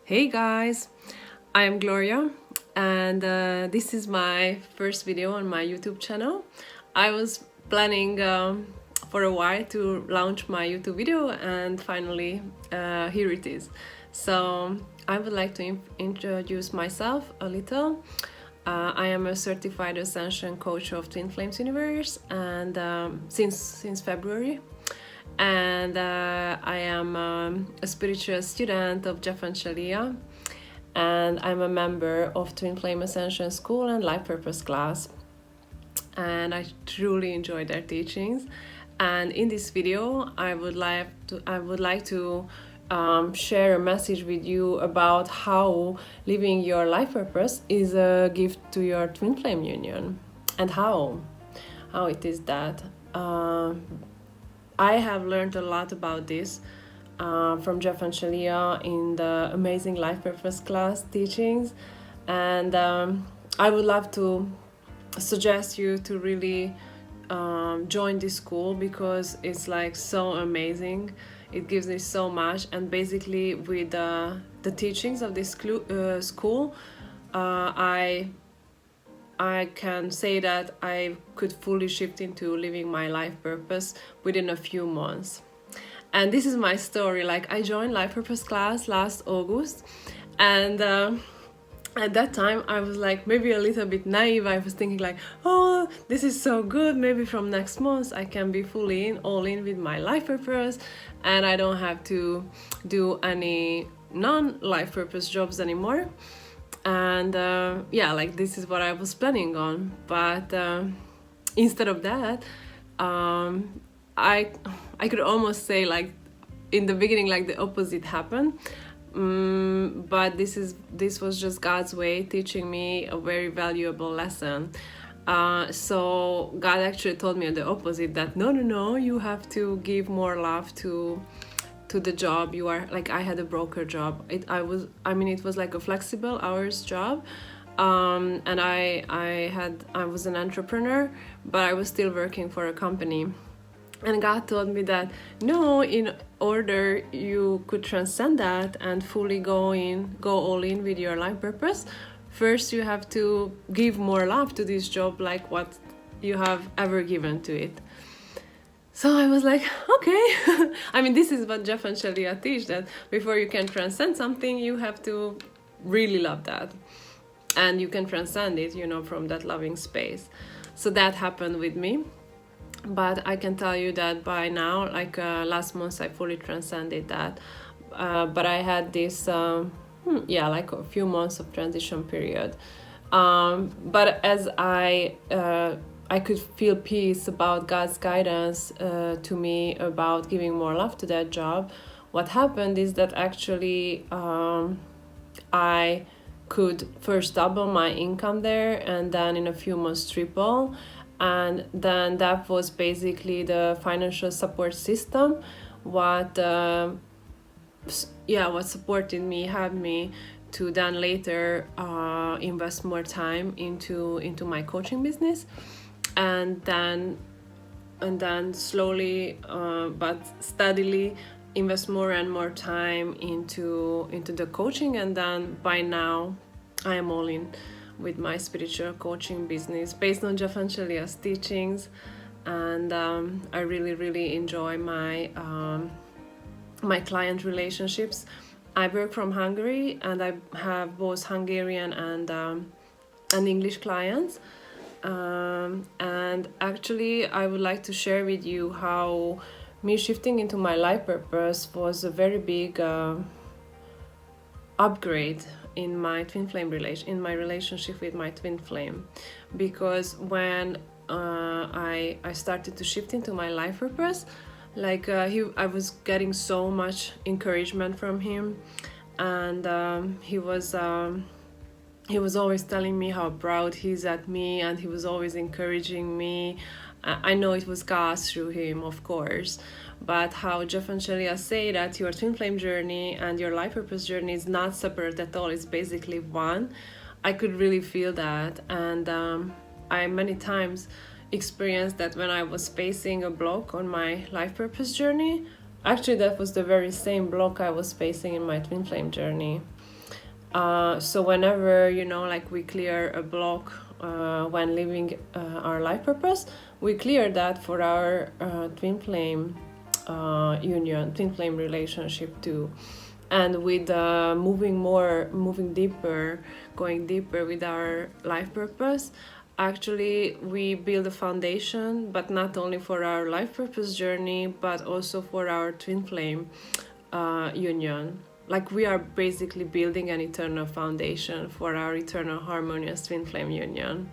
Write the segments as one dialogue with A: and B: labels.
A: Hey guys, I am Gloria, and this is my first video on my YouTube channel. I was planning for a while to launch my YouTube video, and finally, here it is. So, I would like to introduce myself a little. I am a certified ascension coach of Twin Flames Universe, and since February, and I am a spiritual student of Jeff and Shalia, and I'm a member of Twin Flame Ascension School and Life Purpose class, and I truly enjoy their teachings. And in this video, I would like to share a message with you about how living your life purpose is a gift to your twin flame union, and how it is that. I have learned a lot about this from Jeff and Shalia in the amazing life purpose class teachings, and I would love to suggest you to really join this school because it's like so amazing. It gives me so much, and basically with the teachings of this school, I can say that I could fully shift into living my life purpose within a few months. And this is my story. Like, I joined Life Purpose class last August, and at that time I was like maybe a little bit naive. I was thinking like, oh, this is so good. Maybe from next month I can be all in with my life purpose, and I don't have to do any non-life purpose jobs anymore. And like this is what I was planning on, but instead of that, I could almost say like in the beginning like the opposite happened. But this was just God's way teaching me a very valuable lesson. So God actually told me the opposite, that no, you have to give more love to the job you are. Like, I had a broker job. It was like a flexible hours job, and I was an entrepreneur, but I was still working for a company. And God told me that no, in order you could transcend that and fully go all in with your life purpose, first you have to give more love to this job, like what you have ever given to it. So I was like, okay. This is what Jeff and Shalia teach, that before you can transcend something, you have to really love that. And you can transcend it, from that loving space. So that happened with me. But I can tell you that by now, like last month, I fully transcended that. But I had this, like a few months of transition period. But as I could feel peace about God's guidance to me about giving more love to that job. What happened is that actually I could first double my income there, and then in a few months triple. And then that was basically the financial support system what supported me, helped me to then later invest more time into my coaching business, and then slowly but steadily invest more and more time into the coaching. And then by now I am all in with my spiritual coaching business based on Jeff and Shalia's teachings. And I really enjoy my my client relationships. I work from Hungary, and I have both Hungarian and English clients. And actually, I would like to share with you how me shifting into my life purpose was a very big upgrade in my twin flame in my relationship with my twin flame. Because when I started to shift into my life purpose, like I was getting so much encouragement from him, and he was always telling me how proud he's at me, and he was always encouraging me. I know it was God through him, of course, but how Jeff and Shalia say that your twin flame journey and your life purpose journey is not separate at all, it's basically one. I could really feel that, and I many times experienced that when I was facing a block on my life purpose journey. Actually, that was the very same block I was facing in my twin flame journey. So whenever, like we clear a block when living our life purpose, we clear that for our twin flame union, twin flame relationship too. And with moving deeper, going deeper with our life purpose, actually we build a foundation, but not only for our life purpose journey, but also for our twin flame union. Like we are basically building an eternal foundation for our eternal harmonious twin flame union.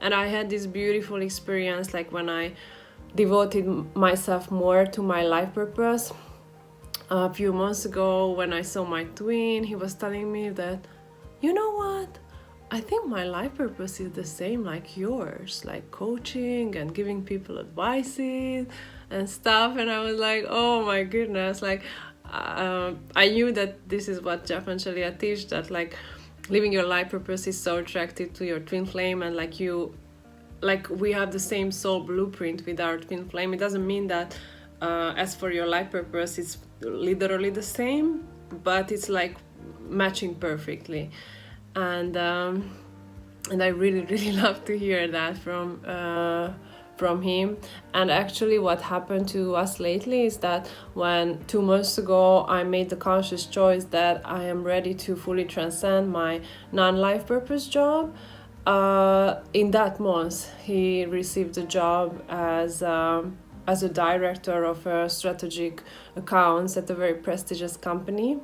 A: And I had this beautiful experience, like when I devoted myself more to my life purpose a few months ago, when I saw my twin, he was telling me that, you know what, I think my life purpose is the same like yours, like coaching and giving people advices and stuff. And I was like, oh my goodness, like I knew that this is what Jeff and Shalia teach, that like living your life purpose is so attractive to your twin flame, and like we have the same soul blueprint with our twin flame. It doesn't mean that as for your life purpose it's literally the same, but it's like matching perfectly. And I really love to hear that from him. And actually what happened to us lately is that when 2 months ago I made the conscious choice that I am ready to fully transcend my non-life purpose job, in that month he received a job as a director of strategic accounts at a very prestigious company.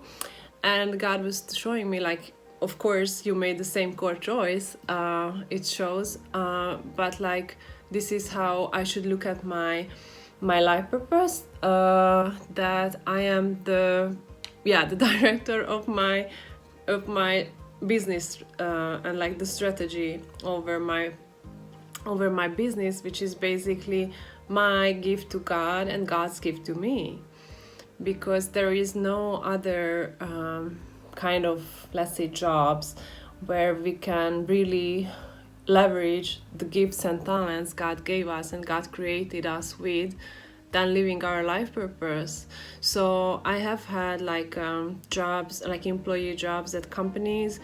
A: And God was showing me, like, of course you made the same core choice, it shows, but like this is how I should look at my life purpose, that I am the director of my business, and like the strategy over my business, which is basically my gift to God and God's gift to me, because there is no other kind of, let's say, jobs where we can really leverage the gifts and talents God gave us and God created us with than living our life purpose. So I have had like jobs, like employee jobs at companies.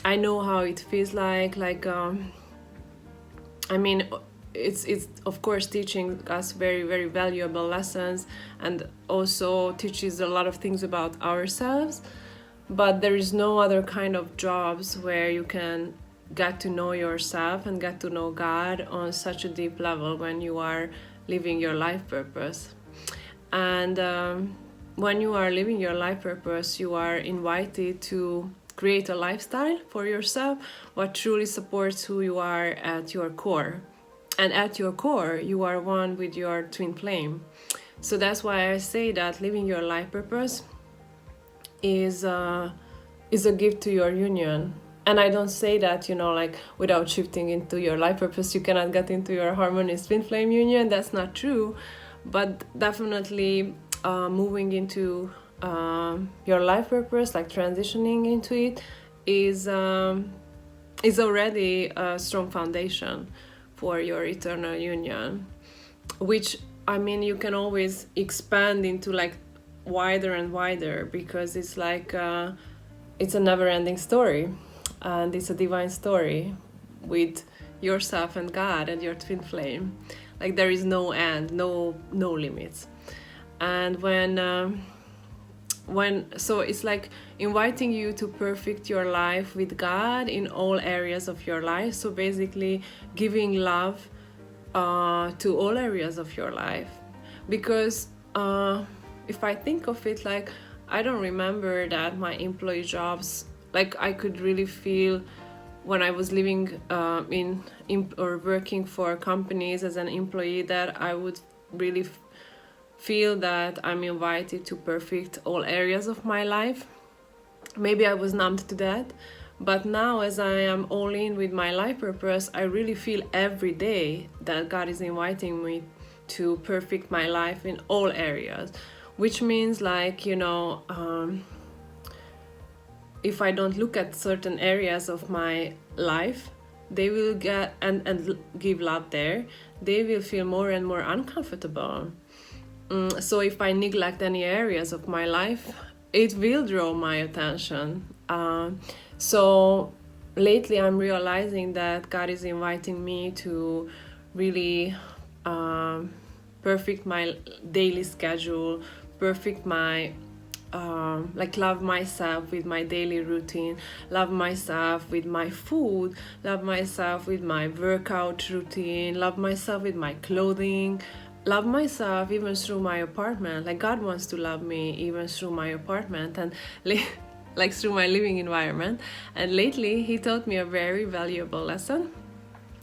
A: I know how it feels like I mean, it's of course teaching us very valuable lessons, and also teaches a lot of things about ourselves, but there is no other kind of jobs where you can get to know yourself and get to know God on such a deep level when you are living your life purpose. And when you are living your life purpose, you are invited to create a lifestyle for yourself what truly supports who you are at your core. And at your core, you are one with your twin flame. So that's why I say that living your life purpose is a gift to your union. And I don't say that, like without shifting into your life purpose, you cannot get into your harmonious twin flame union. That's not true. But definitely moving into your life purpose, like transitioning into it, is already a strong foundation for your eternal union, which, I mean, you can always expand into like wider and wider, because it's like it's a never-ending story, and it's a divine story with yourself and God and your twin flame. Like there is no end, no limits. And so it's like inviting you to perfect your life with God in all areas of your life. So basically giving love to all areas of your life, because if I think of it, like I don't remember that my employee jobs, like I could really feel when I was living in or working for companies as an employee, that I would really feel that I'm invited to perfect all areas of my life. Maybe I was numbed to that, but now as I am all in with my life purpose, I really feel every day that God is inviting me to perfect my life in all areas, which means like, if I don't look at certain areas of my life, they will get and give love there, they will feel more and more uncomfortable. So if I neglect any areas of my life, it will draw my attention, So lately I'm realizing that God is inviting me to really perfect my daily schedule, perfect my like love myself with my daily routine, love myself with my food, love myself with my workout routine, love myself with my clothing, love myself even through my apartment. Like God wants to love me even through my apartment and like through my living environment. And lately he taught me a very valuable lesson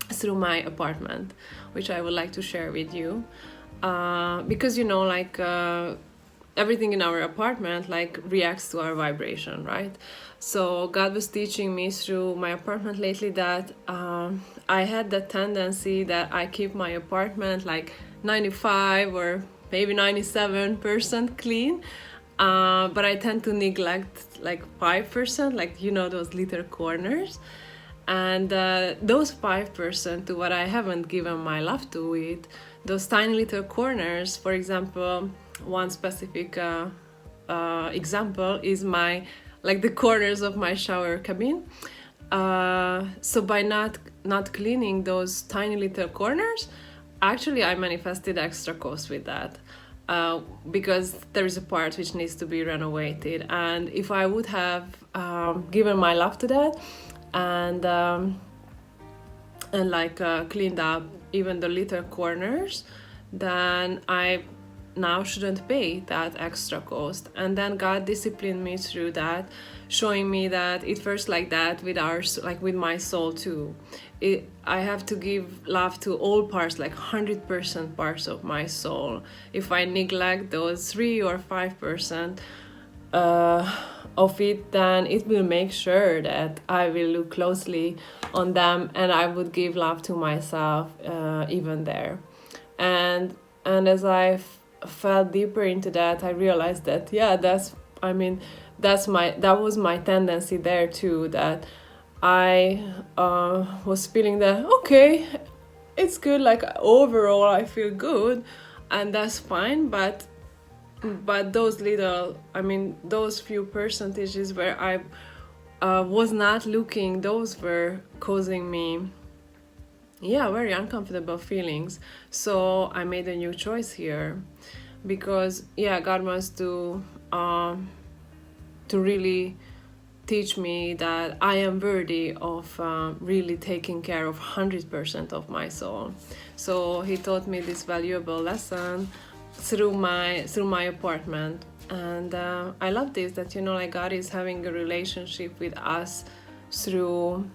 A: through my apartment, which I would like to share with you. Because everything in our apartment like reacts to our vibration, right? So God was teaching me through my apartment lately that I had the tendency that I keep my apartment like 95 or maybe 97% clean, but I tend to neglect like 5%, like those little corners. And those 5% to what I haven't given my love to it, those tiny little corners. For example, one specific example is the corners of my shower cabin. So by not cleaning those tiny little corners, actually I manifested extra cost with that. Because there is a part which needs to be renovated, and if I would have given my love to that and cleaned up even the little corners, then I now shouldn't pay that extra cost. And then God disciplined me through that, showing me that it works like that with my soul too. I have to give love to all parts, like 100% parts of my soul. If I neglect those 3 or 5% of it, then it will make sure that I will look closely on them, and I would give love to myself even there. And as I felt deeper into that, I realized that that was my tendency there too, that I was feeling that okay, it's good, like overall I feel good and that's fine, but those those few percentages where I was not looking, those were causing me very uncomfortable feelings. So I made a new choice here, because God wants to really teach me that I am worthy of really taking care of 100% of my soul. So he taught me this valuable lesson through my apartment. And I love this, that God is having a relationship with us through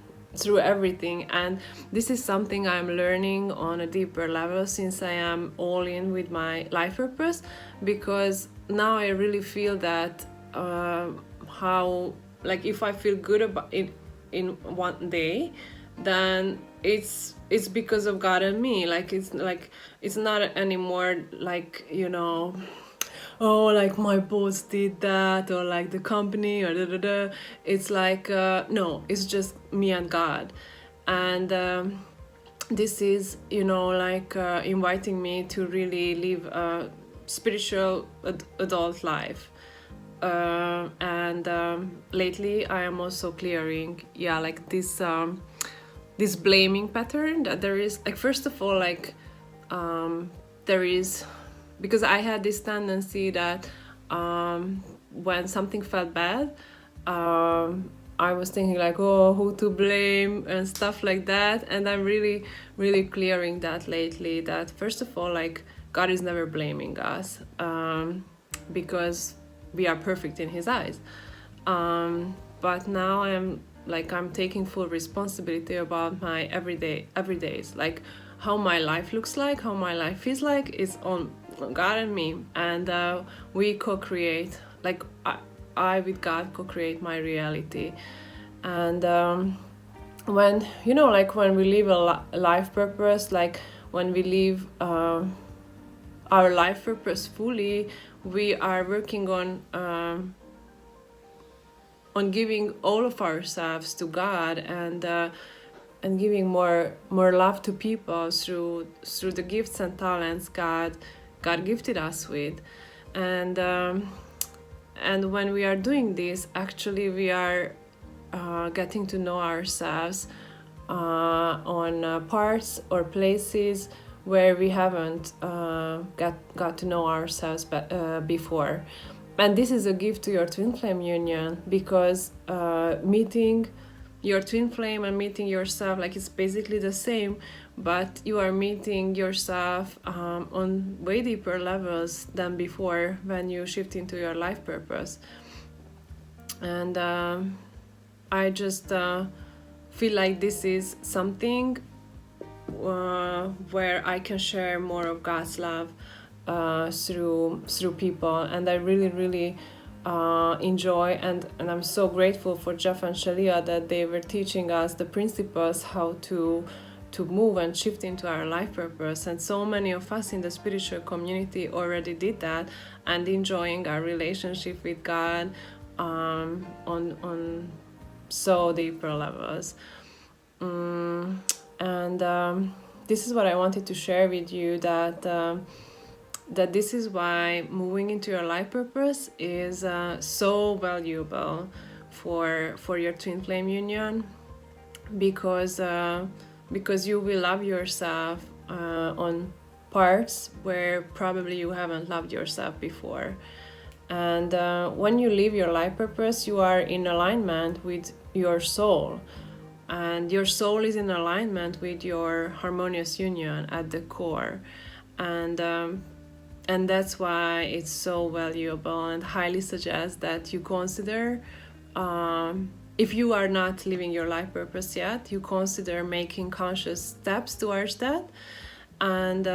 A: everything. And this is something I'm learning on a deeper level since I am all in with my life purpose, because now I really feel that how, like, if I feel good about it in one day, then it's because of God and me. It's not anymore like oh, like my boss did that, or like the company, or da. It's like no, it's just me and God. And this is inviting me to really live a spiritual adult life. And lately I am also clearing this blaming pattern that there is. Like, first of all, there is, because I had this tendency that when something felt bad, I was thinking like, oh, who to blame and stuff like that. And I'm really, really clearing that lately, that first of all, like, God is never blaming us, because we are perfect in his eyes. But now I'm taking full responsibility about my everydays, like how my life looks like, how my life feels like. It's on God and me, and we co-create, like I with God co-create my reality. And when when we live a life purpose, like when we live our life purpose fully, we are working on giving all of ourselves to God, and giving more love to people through the gifts and talents God gifted us with. And and when we are doing this, actually we are getting to know ourselves on parts or places where we haven't got to know ourselves before. And this is a gift to your twin flame union, because meeting your twin flame and meeting yourself, like, it's basically the same, but you are meeting yourself on way deeper levels than before when you shift into your life purpose. And I just feel like this is something where I can share more of God's love through people, and I really enjoy, and I'm so grateful for Jeff and Shalia that they were teaching us the principles how to move and shift into our life purpose. And so many of us in the spiritual community already did that and enjoying our relationship with God on so deeper levels. This is what I wanted to share with you, that this is why moving into your life purpose is so valuable for your twin flame union, because you will love yourself on parts where probably you haven't loved yourself before. And when you live your life purpose, you are in alignment with your soul, and your soul is in alignment with your harmonious union at the core. And that's why it's so valuable, and highly suggest that you consider, if you are not living your life purpose yet, you consider making conscious steps towards that. And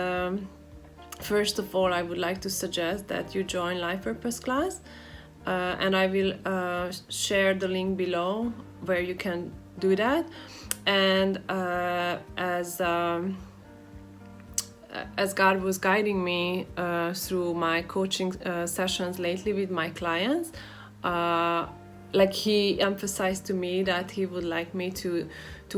A: first of all, I would like to suggest that you join Life Purpose class, and I will share the link below where you can do that. And as God was guiding me through my coaching sessions lately with my clients, like, he emphasized to me that he would like me to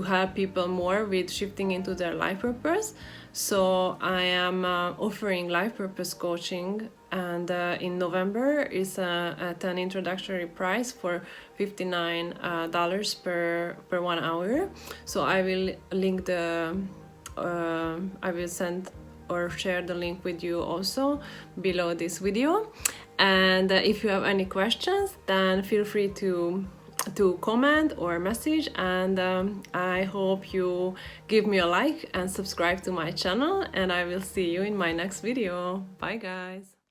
A: help people more with shifting into their life purpose. So I am offering life purpose coaching, and in November is at an introductory price for $59 per 1 hour. So I will link I will send or share the link with you also below this video. And if you have any questions, then feel free to comment or message. And I hope you give me a like and subscribe to my channel, and I will see you in my next video. Bye guys.